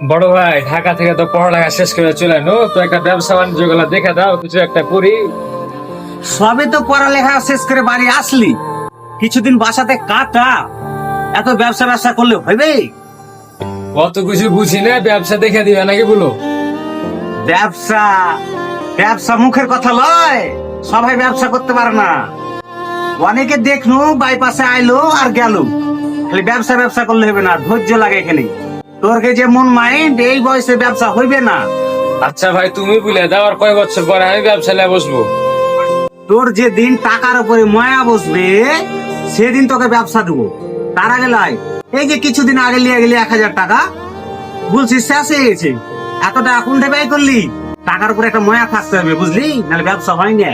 বড় ভাই, ঢাকা থেকে তো পড়ালেখা শেষ করে চলে এলো, তো একটা ব্যবসা বাণিজ্য গুলা দেখে দাও, কিছু একটা করি। সবে তো পড়ালেখা শেষ করে বাড়ি আসলি, কিছুদিন বাসাতে কাটা। এত ব্যবসা ব্যবসা করলে হবে? কত কিছু বুঝি না, ব্যবসা দেখে দিবে নাকি বলো? ব্যবসা ব্যবসা মুখের কথা লয়, সবাই ব্যবসা করতে পারে না। অনেকে দেখনু বাইপাসে আইলো আর গেল, খালি ব্যবসা ব্যবসা করলে হবে না, ধৈর্য লাগে এখানে। তোর যে মন মাইন্ড, এই বয়সে ব্যবসা হইবে না। আচ্ছা ভাই, তুমি বলে দাও, আর কয় বছর পরে আমি ব্যবসা নিয়ে বসবো। তোর যে দিন টাকার উপরে মায়া বসবে, সেদিন তোকে ব্যবসা দেবো। তার আগে লাই, এই যে কিছুদিন আগে লিয়ে গেলি 1,000 টাকা, বলছিস শেষ হয়ে গেছে, এতটা এখন ব্যয় করলি। টাকার উপরে একটা মায়া থাকতে হবে, বুঝলি, নাহলে ব্যবসা হয় না।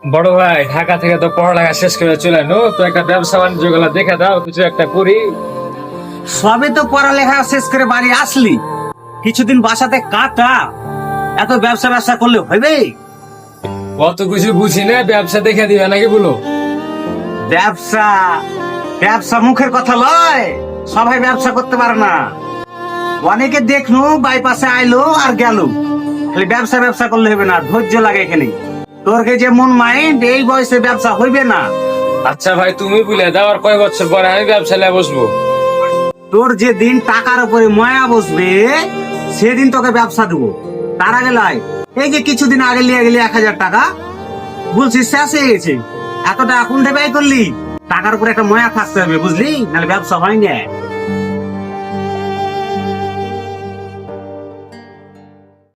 বড় ভাই, ঢাকা থেকে তো পড়ালেখা শেষ করে চলে এলো, তো একটা ব্যবসা বাণিজ্য গুলা দেখে দাও, কিছু একটা করি। সবে তো পড়ালেখা শেষ করে বাড়ি আসলি, কিছুদিন বাসাতে কাটা। এত ব্যবসা ব্যবসা করলে হবে? কত কিছু বুঝি না, ব্যবসা দেখে দিবে নাকি বলো? ব্যবসা ব্যবসা মুখের কথা লয়, সবাই ব্যবসা করতে পারে না। অনেকে দেখনু বাইপাসে আইলো আর গেল, খালি ব্যবসা ব্যবসা করলে হবে না, ধৈর্য লাগে এখানে। তোর যে মন মাইন্ড, এই বয়সে ব্যবসা হইবে না। আচ্ছা ভাই, তুমি বলে দাও, আর কয় বছর পরে আমি ব্যবসা নিয়ে বসবো। তোর যে দিন টাকার উপরে মায়া বসবে, সেদিন তোকে ব্যবসা দেবো। তার আগে লাই, এই যে কিছুদিন আগে লিয়ে গেলি 1,000 টাকা, বলছিস শেষ হয়ে গেছে, এতটা এখন ব্যয় করলি। টাকার উপরে একটা মায়া থাকতে হবে, বুঝলি, নাহলে ব্যবসা হয় না।